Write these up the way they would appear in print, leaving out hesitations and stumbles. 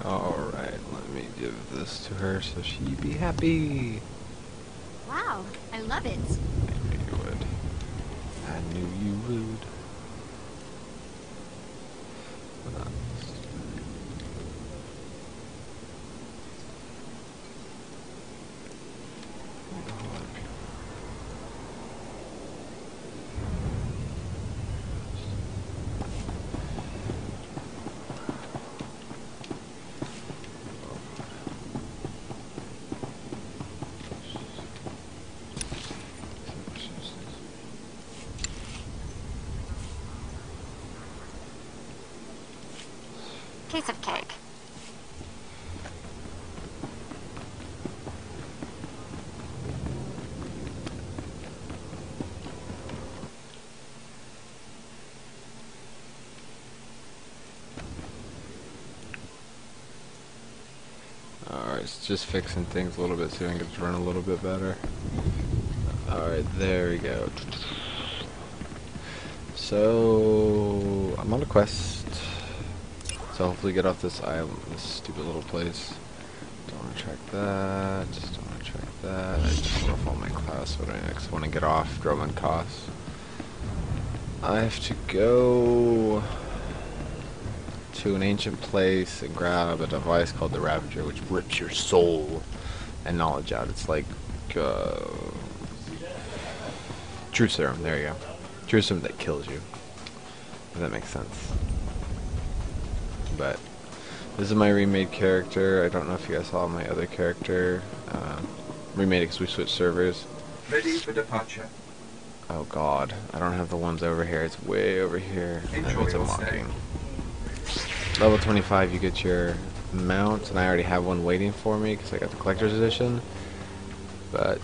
Alright, let me give this to her so she'd be happy. Wow, I love it. I knew you would. I knew you would. Piece of cake. Alright, it's just fixing things a little bit so I can get it to run a little bit better. Alright, there we go. So, I'm on a quest. So hopefully get off this island, this stupid little place. Don't want to track that, just don't want to track that. I just want to follow my class, what I next want to get off, Drummond costs. I have to go to an ancient place and grab a device called the Ravager, which rips your soul and knowledge out. It's like True Serum, there you go. True Serum that kills you. If that makes sense. But this is my remade character. I don't know if you guys saw my other character. Remade it because we switched servers. Ready for departure. Oh god, I don't have the ones over here. It's way over here. Enjoy It's a your mocking. Level 25, you get your mount, and I already have one waiting for me because I got the collector's edition. But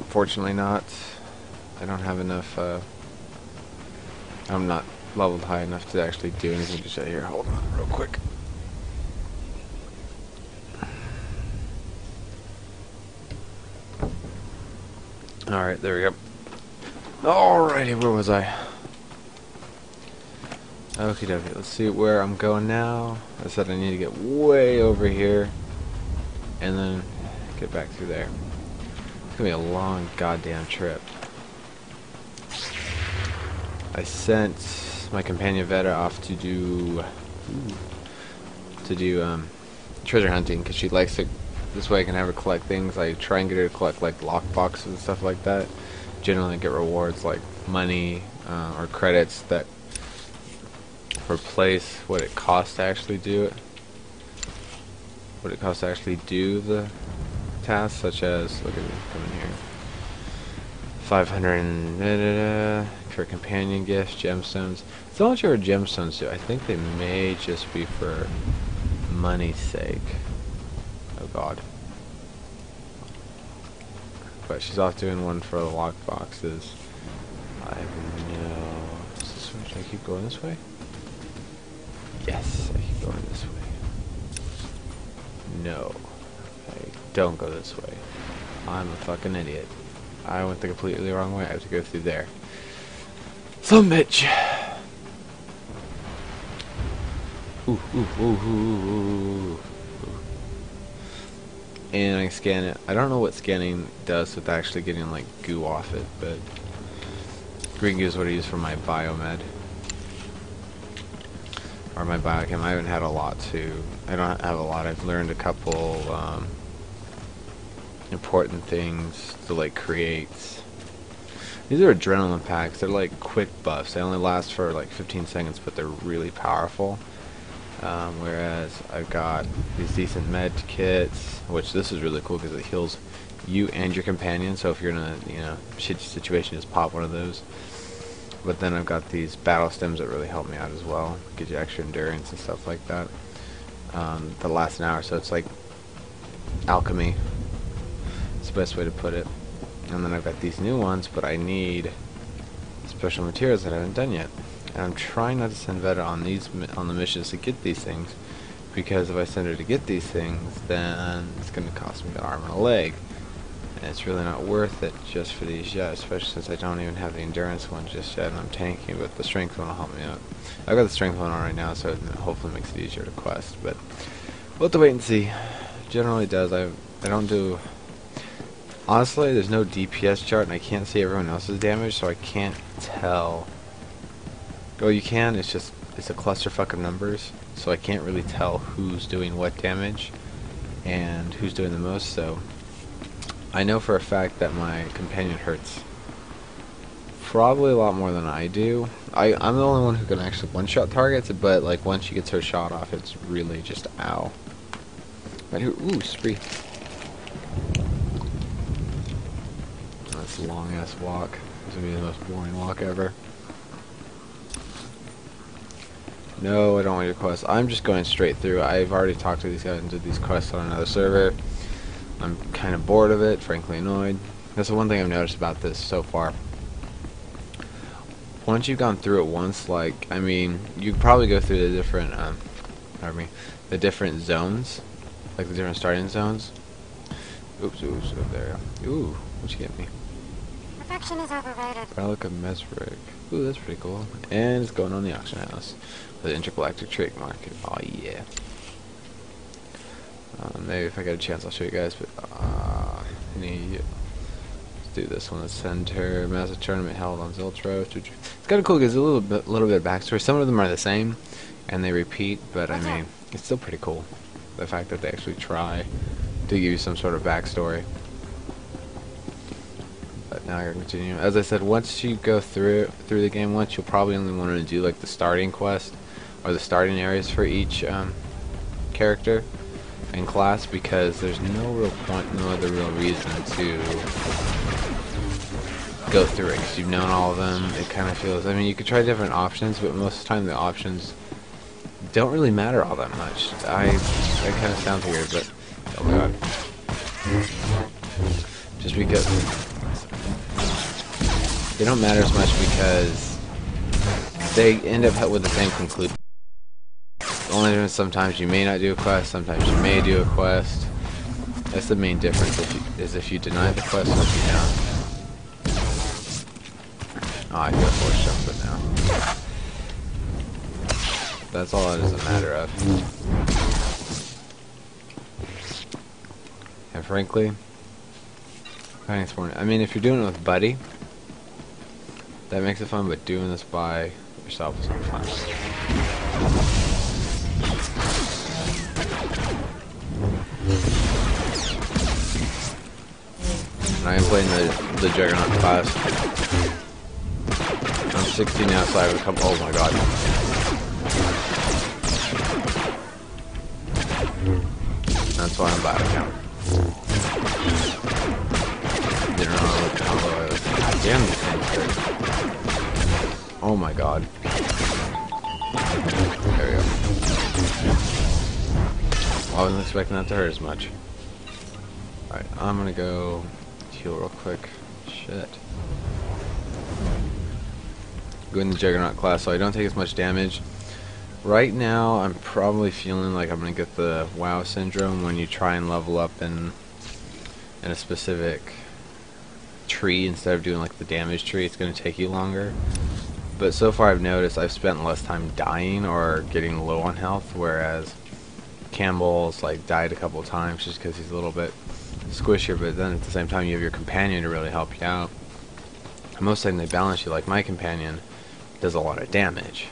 fortunately not. I don't have enough. I'm not leveled high enough to actually do anything. Just out here. Hold on, real quick. Alright, there we go. Alrighty, where was I? Okie dokie, let's see where I'm going now. I said I need to get way over here and then get back through there. It's gonna be a long goddamn trip. I sent my companion Veta off to do treasure hunting because she likes to. This way I can have her collect things. I try and get her to collect like lock boxes and stuff like that. Generally get rewards like money or credits that replace what it costs to actually do it. What it costs to actually do the tasks, such as, look at me coming here. 500 and for companion gifts, gemstones. It's not sure what gemstones do. I think they may just be for money's sake. Oh god. But she's off doing one for the lock boxes. I have no. Is this way? Should I keep going this way? Yes, I keep going this way. No. I don't go this way. I'm a fucking idiot. I went the completely wrong way. I have to go through there. Some bitch. Ooh, ooh, ooh, ooh, ooh, ooh. And I scan it. I don't know what scanning does with actually getting like goo off it, but green goo is what I use for my biomed. Or my biochem. I haven't had a lot too. I don't have a lot. I've learned a couple important things to like create. These are adrenaline packs. They're like quick buffs. They only last for like 15 seconds, but they're really powerful. Whereas I've got these decent med kits, which this is really cool because it heals you and your companion. So if you're in a shitty situation, just pop one of those. But then I've got these battle stems that really help me out as well. Get you extra endurance and stuff like that. That last an hour, so it's like alchemy. It's the best way to put it. And then I've got these new ones, but I need special materials that I haven't done yet. And I'm trying not to send Veta on the missions to get these things, because if I send her to get these things, then it's going to cost me the arm and a leg. And it's really not worth it just for these yet, especially since I don't even have the endurance one just yet, and I'm tanking, but the strength one will help me out. I've got the strength one on right now, so it hopefully makes it easier to quest, but we'll have to wait and see. Generally does. I don't do... Honestly, there's no DPS chart, and I can't see everyone else's damage, so I can't tell. Well, you can, it's a clusterfuck of numbers, so I can't really tell who's doing what damage and who's doing the most, so I know for a fact that my companion hurts probably a lot more than I do. I'm the only one who can actually one-shot targets, but like once she gets her shot off, it's really just ow. But ooh, spree. That's a long-ass walk. This is gonna be the most boring walk ever. No, I don't want your quest. I'm just going straight through. I've already talked to these guys and did these quests on another server. I'm kind of bored of it, frankly annoyed. That's the one thing I've noticed about this so far. Once you've gone through it once, like, I mean, you probably go through the different, the different zones, like the different starting zones. Oops, there. Ooh, what'd you get me? Perfection is overrated. Relic of Mesric. Ooh, that's pretty cool. And it's going on the auction house. The intergalactic trade market. Oh yeah. Maybe if I get a chance I'll show you guys, but let's do this one. Let's send her massive tournament held on SWToR. It's kind of cool because a little bit of backstory. Some of them are the same and they repeat, but I mean it's still pretty cool. The fact that they actually try to give you some sort of backstory. But now I gotta continue. As I said, once you go through the game once, you'll probably only want to do like the starting quest or the starting areas for each character and class, because there's no real point, no other real reason to go through it, because you've known all of them. It kind of feels, I mean, you could try different options, but most of the time the options don't really matter all that much. That kind of sounds weird, but oh my god. Just because they don't matter as much, because they end up with the same conclusion. The only difference, sometimes you may not do a quest, sometimes you may do a quest. That's the main difference, if you deny the quest or if you don't. Oh, I feel force jump it now. That's all it is a matter of. And frankly, I think it's more, I mean, if you're doing it with Buddy, that makes it fun, but doing this by yourself is not fun. I am playing the Juggernaut class. I'm 16 now, so I have a couple. Oh my god. That's why I'm bad at count. Didn't know what combo I was. God damn, this thing's hurt. Oh my god. There we go. Well, I wasn't expecting that to hurt as much. Alright, I'm gonna go heal real quick. Shit. Go in the Juggernaut class so I don't take as much damage. Right now, I'm probably feeling like I'm gonna get the WoW syndrome when you try and level up in a specific tree instead of doing like the damage tree. It's gonna take you longer. But so far I've noticed I've spent less time dying or getting low on health, whereas Campbell's like died a couple of times just because he's a little bit squishier, but then at the same time you have your companion to really help you out. And most of the time they balance you. Like my companion does a lot of damage,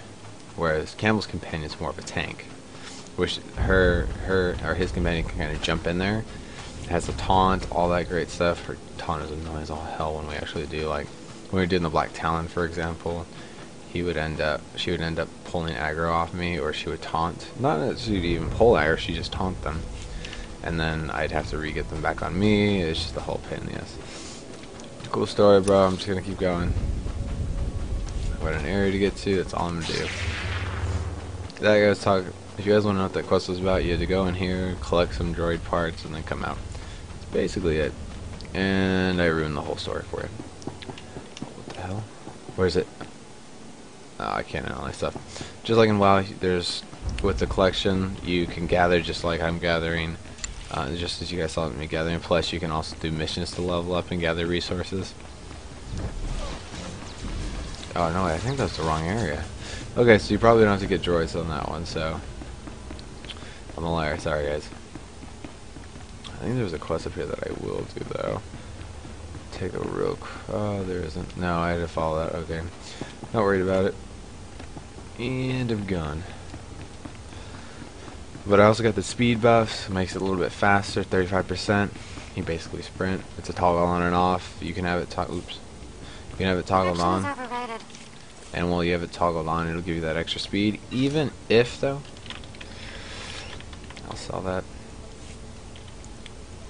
whereas Campbell's companion is more of a tank, which his companion can kind of jump in there. It has a taunt, all that great stuff. Her taunt is annoying as all hell when we actually do, like when we were doing the Black Talon, for example. She would end up pulling aggro off me, or she would taunt. Not that she'd even pull aggro, she'd just taunt them. And then I'd have to re-get them back on me. It's just a whole pain in the ass. Cool story, bro. I'm just gonna keep going. I've got an area to get to, that's all I'm gonna do. That guy's talking. If you guys want to know what that quest was about, you had to go in here, collect some droid parts, and then come out. That's basically it. And I ruined the whole story for you. What the hell? Where is it? Oh, I can't analyze stuff. Just like in WoW, there's, with the collection, you can gather just like I'm gathering just as you guys saw me gathering. Plus, you can also do missions to level up and gather resources. Oh no, I think that's the wrong area. Okay, so you probably don't have to get droids on that one, so I'm a liar, sorry guys. I think there's a quest up here that I will do though. Take a real oh, there isn't. No, I had to follow that, okay. Not worried about it. And I'm gone. But I also got the speed buffs, makes it a little bit faster, 35%. You basically sprint. It's a toggle on and off. You can have it oops. You can have it toggled on. And while you have it toggled on, it'll give you that extra speed. Even if though, I'll sell that.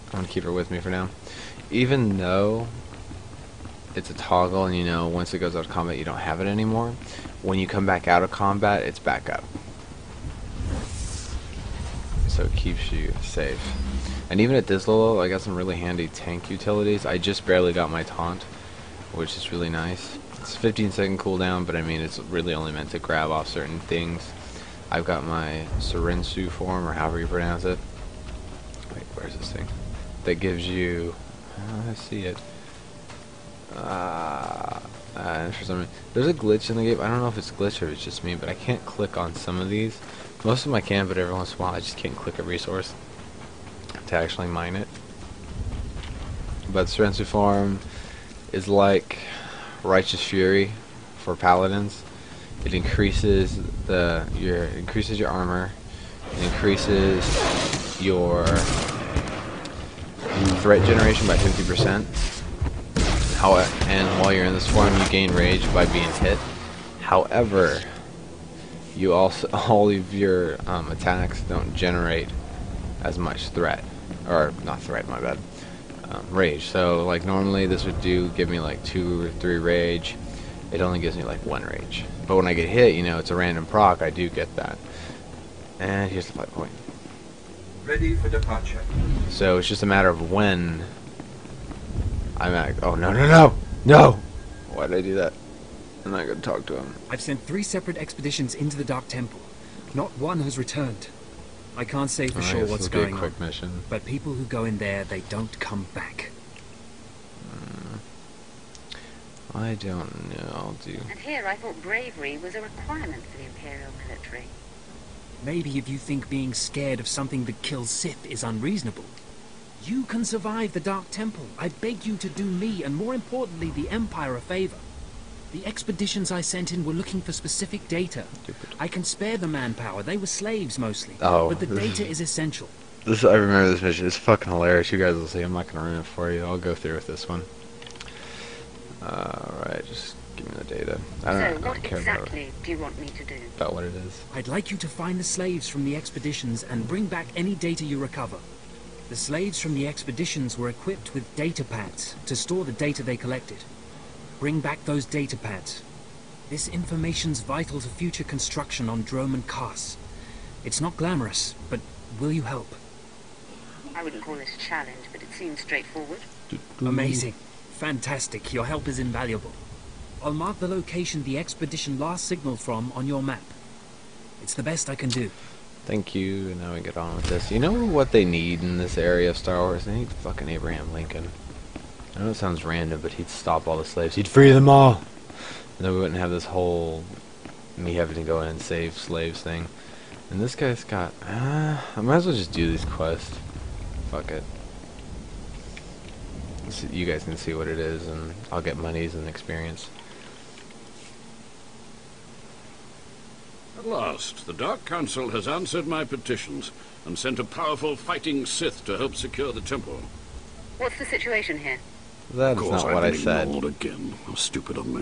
I'm gonna keep her with me for now. Even though it's a toggle and you know once it goes out of combat you don't have it anymore, when you come back out of combat it's back up. So it keeps you safe. And even at this level I got some really handy tank utilities. I just barely got my taunt, which is really nice. It's a 15-second cooldown, but I mean it's really only meant to grab off certain things. I've got my SWToR form, or however you pronounce it. Wait, where's this thing? That gives you, I see it. For some reason, there's a glitch in the game. I don't know if it's a glitch or if it's just me, but I can't click on some of these. Most of them I can, but every once in a while I just can't click a resource to actually mine it. But SWToR form is like Righteous Fury for paladins. It increases increases your armor, it increases your threat generation by 50%. And while you're in this form, you gain rage by being hit. However, you also all of your attacks don't generate as much threat, or not threat, my bad. Rage. So like normally this would give me like 2 or 3 rage. It only gives me like 1 rage. But when I get hit, you know, it's a random proc. I do get that. And here's the flight point. Ready for departure. So it's just a matter of when I'm at. Oh no no no no! Why did I do that? I'm not gonna talk to him. I've sent 3 separate expeditions into the Dark Temple. Not one has returned. I can't say for sure what's going on. Mission. But people who go in there, they don't come back. I don't know, dude. And here I thought bravery was a requirement for the Imperial military. Maybe if you think being scared of something that kills Sith is unreasonable. You can survive the Dark Temple. I beg you to do me, and more importantly, the Empire a favor. The expeditions I sent in were looking for specific data. I can spare the manpower. They were slaves mostly. Oh, but the data is essential. I remember this mission. It's fucking hilarious. You guys will see. I'm not gonna ruin it for you. I'll go through with this one. Alright, just give me the data. I don't care exactly do you want me to do? About what it is. I'd like you to find the slaves from the expeditions and bring back any data you recover. The slaves from the expeditions were equipped with data pads to store the data they collected. Bring back those data pads. This information's vital to future construction on Drome and Kars. It's not glamorous, but will you help? I wouldn't call this a challenge, but it seems straightforward. Amazing. Fantastic. Your help is invaluable. I'll mark the location the expedition last signaled from on your map. It's the best I can do. Thank you, and now we get on with this. You know what they need in this area of Star Wars? They need fucking Abraham Lincoln. I know it sounds random, but he'd stop all the slaves. He'd free them all! And then we wouldn't have this whole me having to go in and save slaves thing. And this guy's got... I might as well just do these quests. Fuck it. You guys can see what it is, and I'll get monies and experience. At last, the Dark Council has answered my petitions and sent a powerful fighting Sith to help secure the temple. What's the situation here? That's not what I said. Ignored again. How stupid of me.